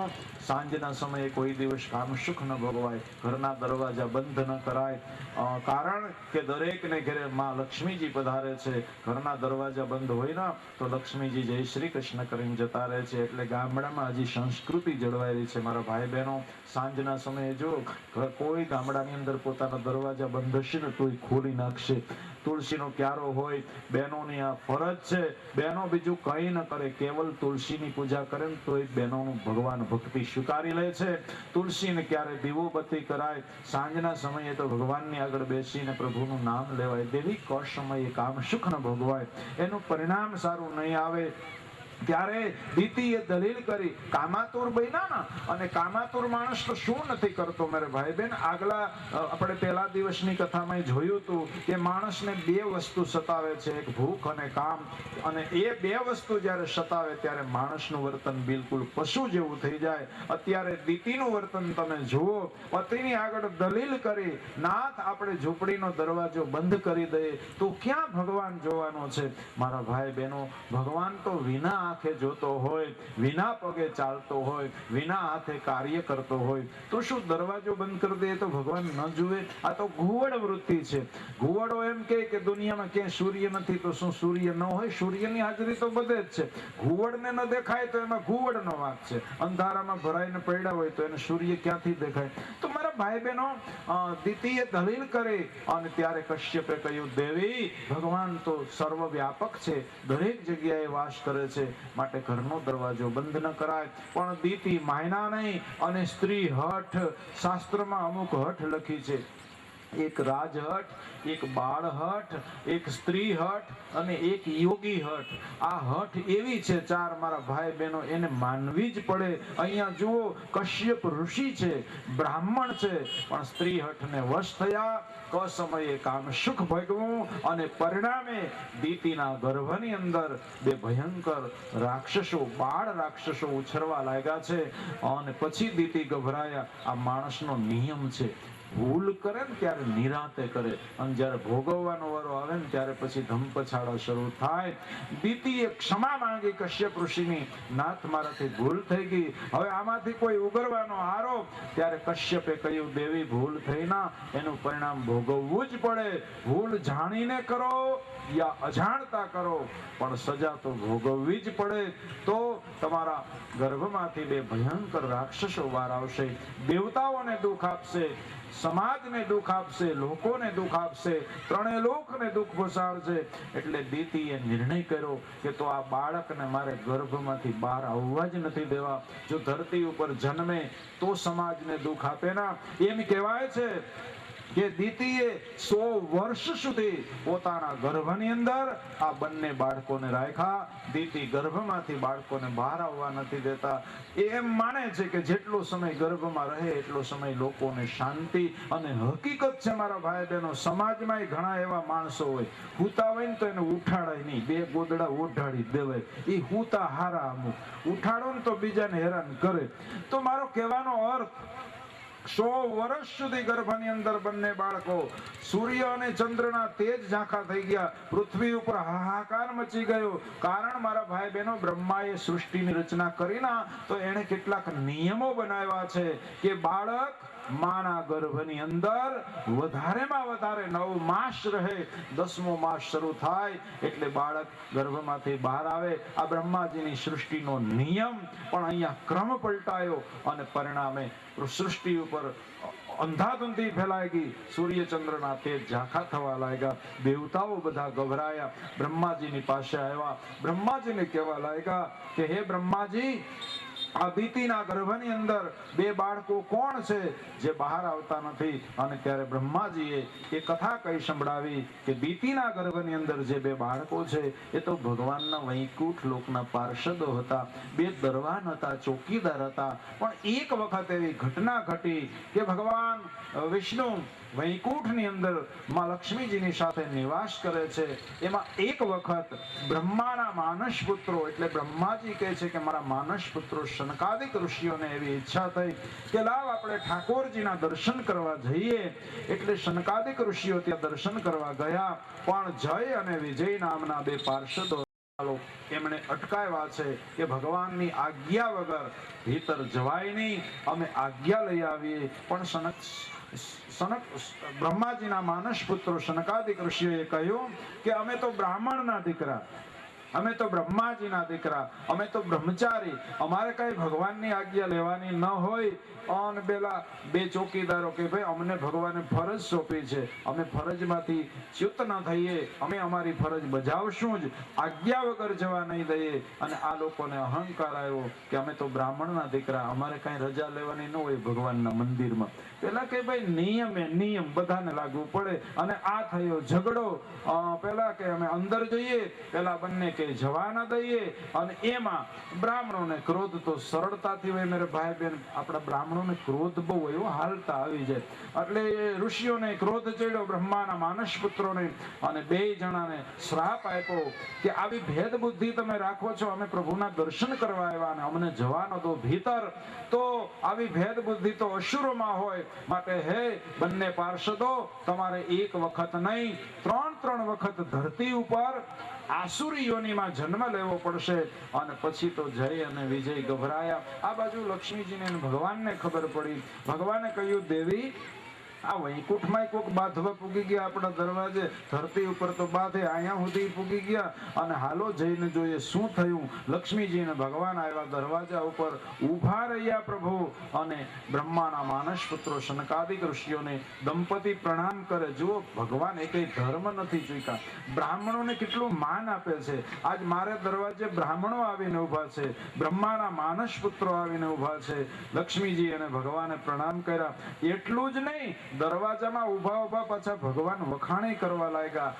સાંજના સમયે કોઈ દિવસ કામ સુખ ન ભોગવાય. ઘરના દરવાજા બંધ ન કરાય. કારણ કે દરેકને ઘરે માં લક્ષ્મીજી પધારે છે. ઘરના દરવાજા બંધ હોય ને તો લક્ષ્મીજી જય શ્રી કૃષ્ણ કરીને જતા રહે છે. એટલે ગામડામાં હજી સંસ્કૃતિ જળવાયેલી છે મારા ભાઈ બહેનો. સાંજના સમયે જો કોઈ ગામડાની અંદર પોતાના દરવાજા બંધ હશે ને તોય ખોલી નાખશે. તુલસીનો ક્યારો હોય, બહેનોની આ ફરજ છે. બહેનો બીજું કંઈ ન કરે, કેવલ તુલસીની પૂજા કરે ને તોય બહેનોનું ભગવાન ભક્તિ સ્વીકારી લે છે. તુલસીને ક્યારે દીવો બત્તી કરાય. સાંજના સમયે તો ભગવાનની આગળ બેસીને પ્રભુનું નામ લેવાય. દેવી, ક સમયે કામ સુખ ન ભોગવાય, એનું પરિણામ સારું નહીં આવે. ત્યારે દિતિએ દલીલ કરી. કામાતુર બન્યા અને કામાતુર માણસ તો શું નથી કરતો મારે ભાઈ બેન. આગલા આપણે પહેલા દિવસની કથામાં જોયું હતું કે માણસને બે વસ્તુ સતાવે છે, એક ભૂખ અને કામ. અને એ બે વસ્તુ જ્યારે સતાવે ત્યારે માણસનું વર્તન બિલકુલ પશુ જેવું થઈ જાય. અત્યારે દિતિનું વર્તન તમે જુઓ. પતિની આગળ દલીલ કરી, નાથ આપણે ઝૂંપડીનો દરવાજો બંધ કરી દઈએ તો ક્યાં ભગવાન જોવાનો છે? મારા ભાઈ બહેનો, ભગવાન તો વિના આંખે જોતો હોય, વિના પગે ચાલતો હોય, વિના હાથે કાર્ય કરતો હોય, તો શું દરવાજો બંધ કરી દે તો ભગવાન ન જુએ? આ તો ઘુવડ વૃત્તિ છે. ઘુવડો એમ કે દુનિયામાં ક્યાંય સૂર્ય નથી, તો શું સૂર્ય ન હોય? સૂર્યની હાજરી તો બધે જ છે. ઘુવડને ન દેખાય તો એમાં ઘુવડનો વાંક છે. અંધારામાં ભરાઈને પડ્યા હોય તો એને સૂર્ય ક્યાંથી દેખાય? તો મારા ભાઈ બહેનો, દિતિએ દલીલ કરી અને ત્યારે કશ્યપે કહ્યું, દેવી, ભગવાન તો સર્વવ્યાપક છે, દરેક જગ્યાએ વાસ કરે છે, માટે ઘરનો દરવાજો બંધ ન કરાય. પણ દિતિ માયના નહીં, અને સ્ત્રી હઠ, શાસ્ત્રમાં અમુક હઠ લખી છે. એક રાજહઠ, એક બાળહઠ, એક સ્ત્રી હઠ અને એક યોગી હઠ. આ હઠ એવી છે ચાર મારા ભાઈ બહેનો, એને માનવી જ પડે. અહીંયા જુઓ, કશ્યપ ઋષિ છે, બ્રાહ્મણ છે, પણ સ્ત્રી હઠને વશ થયા. કસમયે કામ સુખ ભોગવું અને પરિણામે દીતીના ગર્ભની અંદર બે ભયંકર રાક્ષસો, બાળ રાક્ષસો ઉછરવા લાગ્યા છે. અને પછી દીતી ગભરાયા. આ માણસનો નિયમ છે, ભૂલ કરે ને ત્યારે નિરાતે કરે, અને જ્યારે ભોગવવાનો વારો આવે ને ત્યારે પછી ધમપછાડા શરૂ થાય. દીતીએ ક્ષમા માંગી કશ્યપ ઋષિની, નાથ, મારાથી ભૂલ થઈ ગઈ, હવે આમાંથી કોઈ ઉગરવાનો આરોપ. ત્યારે કશ્યપે કહ્યું, દેવી, ભૂલ થઈ ના, એનું પરિણામ ભોગવવું જ પડે. ભૂલ જાણીને કરો યા અજાણતા કરો, પણ સજા તો ભોગવવી જ પડે. તો તમારા ગર્ભમાંથી બે ભયંકર રાક્ષસો બહાર આવશે, દેવતાઓને દુઃખ આપશે, સમાજને દુઃખ આપશે, લોકોને દુઃખ આપશે, ત્રણેય લોકને દુઃખ પહોંચાડશે. એટલે દીતીએ નિર્ણય કર્યો કે તો આ બાળકને મારે ગર્ભમાંથી બહાર આવવા જ નથી દેવા. જો ધરતી ઉપર જન્મે તો સમાજને દુઃખ આપે ના. એમ કહેવાય છે કે દીતીએ 100 વર્ષ સુધી પોતાના ગર્ભની અંદર આ બંને બાળકોને રાખ્યા. દીતી ગર્ભમાંથી બાળકોને બહાર આવવા નથી દેતા. એમ માને છે કે જેટલો સમય ગર્ભમાં રહે એટલો સમય લોકોને શાંતિ. અને હકીકત છે મારા ભાઈ બહેનો, સમાજમાં ઘણા એવા માણસો હોય, હુતા હોય ને તો એને ઉઠાડાય નહીં, બે ગોદડા ઓઢાડી દેવાય. એ હુતા હારા, અમુક ઉઠાડો ને તો બીજાને હેરાન કરે. તો મારો કહેવાનો અર્થ, 100 વર્ષ સુધી ગર્ભની અંદર બંને બાળકો, સૂર્ય અને ચંદ્રના તેજ ઝાંખા થઈ ગયા, પૃથ્વી ઉપર હાહાકાર મચી ગયો. કારણ મારા ભાઈ બહેનો, બ્રહ્માએ સૃષ્ટિની રચના કરી ના, તો એણે કેટલાક નિયમો બનાવ્યા છે કે બાળક માના ગર્ભની અંદર વધારેમાં વધારે 9 માસ રહે. 10મો માસ શરૂ થાય એટલે બાળક ગર્ભમાંથી બહાર આવે. આ બ્રહ્માજીની સૃષ્ટિનો નિયમ. પણ અહીંયા ક્રમ પલટાયો અને પરિણામે સૃષ્ટિ ઉપર અંધાધુંધી ફેલાઈ ગઈ. સૂર્ય ચંદ્રના તેજ ઝાંખા થવા લાગ્યા. દેવતાઓ બધા ગભરાયા, બ્રહ્માજીની પાસે આવ્યા. બ્રહ્માજીને કહેવા લાગ્યા કે હે બ્રહ્માજી, આ દીતીના ગર્ભની અંદર બે બાળકો કોણ છે જે બહાર આવતા નથી? અને ત્યારે બ્રહ્માજીએ એ કથા કહી સંભળાવી કે દીતીના ગર્ભની અંદર જે બે બાળકો છે એ તો ભગવાનના વૈકુંઠ લોકના પાર્ષદો હતા, બે દરવાન હતા, ચોકીદાર હતા. પણ એક વખત એવી ઘટના ઘટી કે ભગવાન વિષ્ણુ વૈકુંઠની અંદર માં લક્ષ્મીજીની સાથે નિવાસ કરે છે. એમાં એક વખત બ્રહ્માના માનસ પુત્રો, એટલે બ્રહ્માજી કહે છે કે મારા માનસ પુત્રો શનકાદિક ઋષિઓને એવી ઈચ્છા થઈ કે લાવ આપણે ઠાકોરજીના દર્શન કરવા જઈએ. એટલે શનકાદિક ઋષિઓ ત્યાં દર્શન કરવા ગયા. પણ જય અને વિજય નામના બે પાર્ષદો એમણે અટકાવ્યા છે કે ભગવાનની આજ્ઞા વગર ભીતર જવાય નહીં, અમે આજ્ઞા લઈ આવીએ. પણ બ્રહ્માજીના માનસ પુત્રો શનકાદિક ઋષિઓએ કહ્યું કે અમે તો બ્રાહ્મણના દીકરા, અમે તો બ્રહ્માજીના દીકરા, અમે તો બ્રહ્મચારી, અમારે કઈ ભગવાનની આજ્ઞા લેવાની ન હોય. અને પેલા બે ચોકીદારો કે ભાઈ અમને ભગવાને ફરજ સોંપી છે, અમે ફરજમાંથી ચ્યુત ન થઈએ, અમે અમારી ફરજ બજાવશું જ, આજ્ઞા વગર જવા નહીં દઈએ. અને આ લોકોને અહંકાર આવ્યો કે અમે તો બ્રાહ્મણના દીકરા, અમારે કઈ રજા લેવાની ન હોય ભગવાનના મંદિરમાં. પેલા કે ભાઈ નિયમે નિયમ બધાને લાગુ પડે. અને આ થયો ઝઘડો. પેલા કે અમે અંદર જઈએ, પેલા બંને કે જવા ન દઈએ. અને એમાં બ્રાહ્મણોને ક્રોધ તો સરળતાથી હોય મેરે ભાઈ બહેન, આપણા બ્રાહ્મણોને ક્રોધ બહુ એવો હાલતા આવી જાય. એટલે ઋષિઓને ક્રોધ ચડ્યો બ્રહ્માના માનસ પુત્રોને, અને બે જણાને શ્રાપ આપ્યો કે આવી ભેદ બુદ્ધિ તમે રાખો છો, અમે પ્રભુના દર્શન કરવા આવ્યા અને અમને જવાનો દો ભીતર. તો આવી ભેદ બુદ્ધિ તો અસુરોમાં હોય. માટે હે બંને પાર્ષદો, તમારે એક વખત નહીં 3 ત્રણ વખત ધરતી ઉપર આસુરી યોનિમાં જન્મ લેવો પડશે અને પછી તો જય અને વિજય ગભરાયા. આ બાજુ લક્ષ્મીજીને અને ભગવાનને ખબર પડી. ભગવાને કહ્યું, દેવી આ વૈકુંઠમાં કોઈક બાંધવા પૂગી ગયા આપણા દરવાજે, ધરતી ઉપર તો બાંધે, અહીંયા સુધી પૂગી ગયા અને હાલો જઈને જોઈએ શું થયું. લક્ષ્મીજી અને ભગવાન આવ્યા દરવાજા ઉપર, ઊભા રહ્યા પ્રભુ અને બ્રહ્માના માનસ પુત્રો શનકાદિક ઋષિઓને દંપતી પ્રણામ કરે. જુઓ, ભગવાન એ કઈ ધર્મ નથી ચૂક્યા, બ્રાહ્મણોને કેટલું માન આપે છે. આજ મારે દરવાજે બ્રાહ્મણો આવીને ઊભા છે, બ્રહ્માના માનસ પુત્રો આવીને ઊભા છે. લક્ષ્મીજી અને ભગવાને પ્રણામ કર્યા. એટલું જ નહીં, દરવાજામાં ઊભા ઊભા પાછા ભગવાન વખાણી કરવા લાગ્યા.